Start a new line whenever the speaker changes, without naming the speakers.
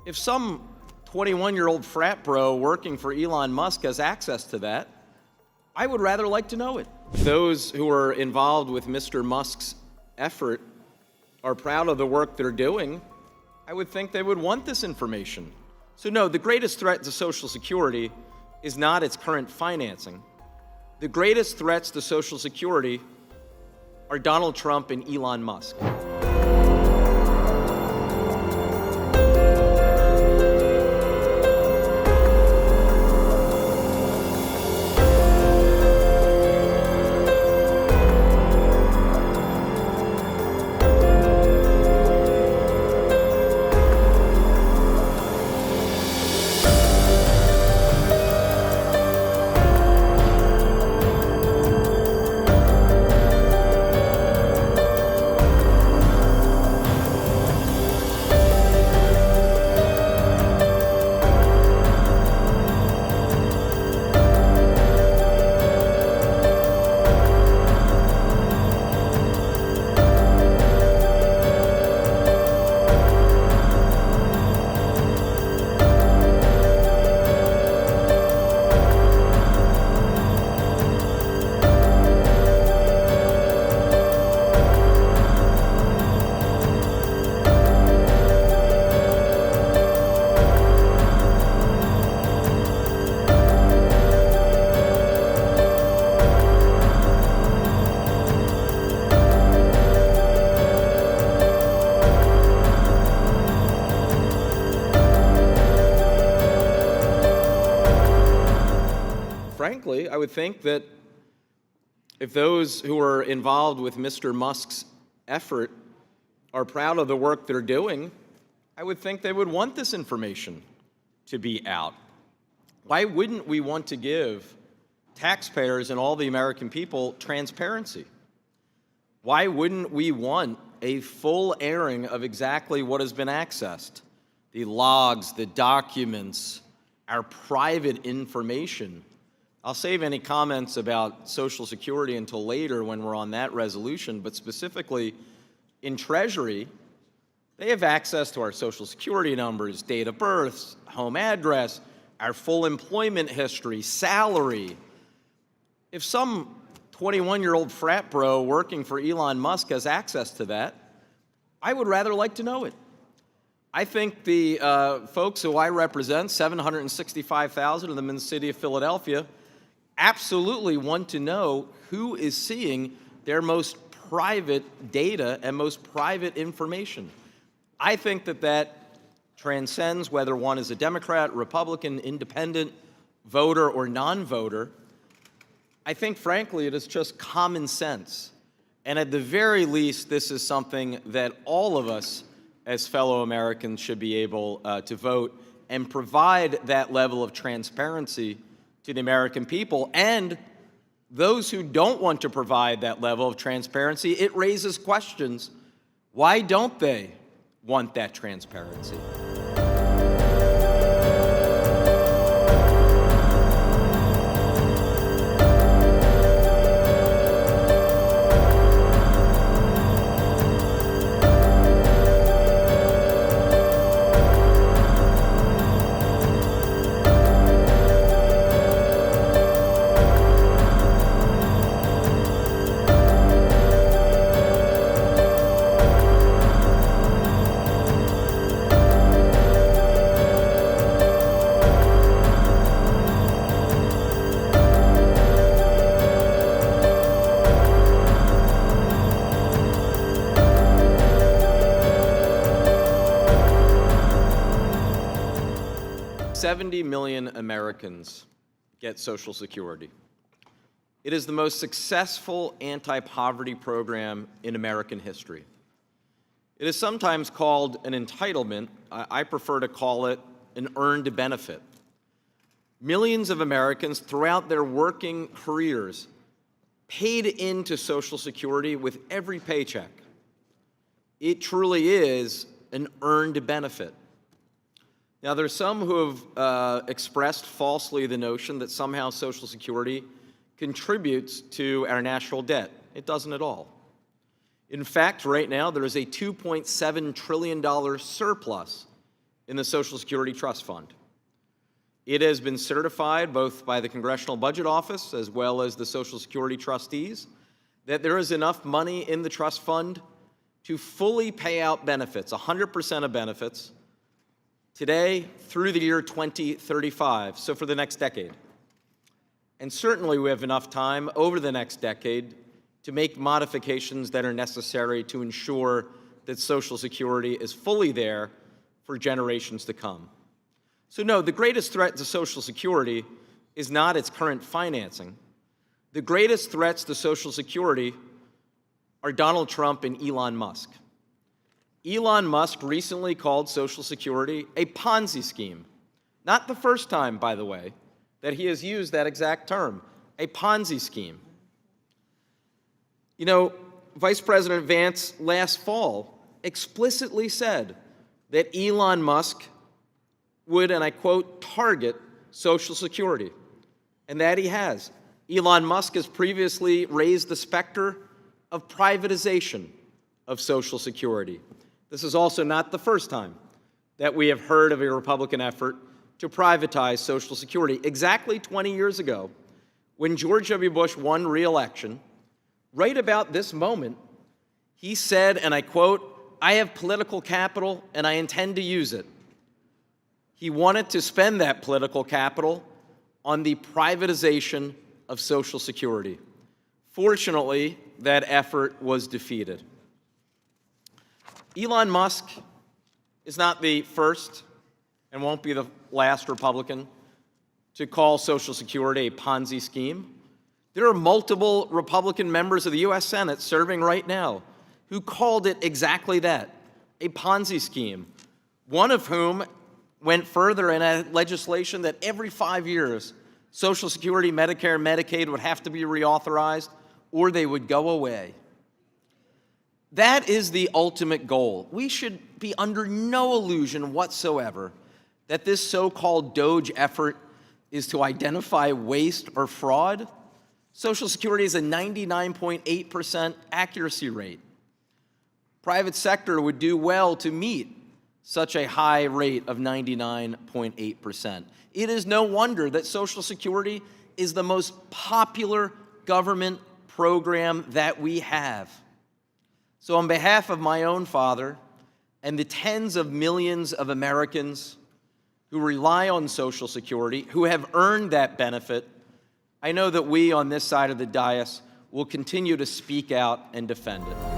If some 21-year-old frat bro working for Elon Musk has access to that, I would rather like to know it. Those who are involved with Mr. Musk's effort are proud of the work they're doing. I would think they would want this information. So no, the greatest threat to Social Security is not its current financing. The greatest threats to Social Security are Donald Trump and Elon Musk. Frankly, I would think that if those who are involved with Mr. Musk's effort are proud of the work they're doing, I would think they would want this information to be out. Why wouldn't we want to give taxpayers and all the American people transparency? Why wouldn't we want a full airing of exactly what has been accessed? The logs, the documents, our private information. I'll save any comments about Social Security until later when we're on that resolution, but specifically in Treasury, they have access to our Social Security numbers, date of birth, home address, our full employment history, salary. If some 21-year-old frat bro working for Elon Musk has access to that, I would rather like to know it. I think the folks who I represent, 765,000 of them in the city of Philadelphia, absolutely want to know who is seeing their most private data and most private information. I think that that transcends whether one is a Democrat, Republican, independent, voter, or non-voter. I think, frankly, it is just common sense. And at the very least, this is something that all of us as fellow Americans should be able to vote and provide that level of transparency to the American people. And those who don't want to provide that level of transparency, it raises questions. Why don't they want that transparency? 70 million Americans get Social Security. It is the most successful anti-poverty program in American history. It is sometimes called an entitlement. I prefer to call it an earned benefit. Millions of Americans throughout their working careers paid into Social Security with every paycheck. It truly is an earned benefit. Now, there's some who have expressed falsely the notion that somehow Social Security contributes to our national debt. It doesn't at all. In fact, right now, there is a $2.7 trillion surplus in the Social Security Trust Fund. It has been certified both by the Congressional Budget Office as well as the Social Security trustees that there is enough money in the trust fund to fully pay out benefits, 100% of benefits, today through the year 2035, so for the next decade. And certainly we have enough time over the next decade to make modifications that are necessary to ensure that Social Security is fully there for generations to come. So no, the greatest threat to Social Security is not its current financing. The greatest threats to Social Security are Donald Trump and Elon Musk. Elon Musk recently called Social Security a Ponzi scheme. Not the first time, by the way, that he has used that exact term, a Ponzi scheme. You know, Vice President Vance last fall explicitly said that Elon Musk would, and I quote, target Social Security, and that he has. Elon Musk has previously raised the specter of privatization of Social Security. This is also not the first time that we have heard of a Republican effort to privatize Social Security. Exactly 20 years ago, when George W. Bush won re-election, right about this moment, he said, and I quote, "I have political capital and I intend to use it." He wanted to spend that political capital on the privatization of Social Security. Fortunately, that effort was defeated. Elon Musk is not the first and won't be the last Republican to call Social Security a Ponzi scheme. There are multiple Republican members of the U.S. Senate serving right now who called it exactly that, a Ponzi scheme, one of whom went further and had legislation that every 5 years, Social Security, Medicare, and Medicaid would have to be reauthorized or they would go away. That is the ultimate goal. We should be under no illusion whatsoever that this so-called DOGE effort is to identify waste or fraud. Social Security is a 99.8% accuracy rate. Private sector would do well to meet such a high rate of 99.8%. It is no wonder that Social Security is the most popular government program that we have. So on behalf of my own father and the tens of millions of Americans who rely on Social Security, who have earned that benefit, I know that we on this side of the dais will continue to speak out and defend it.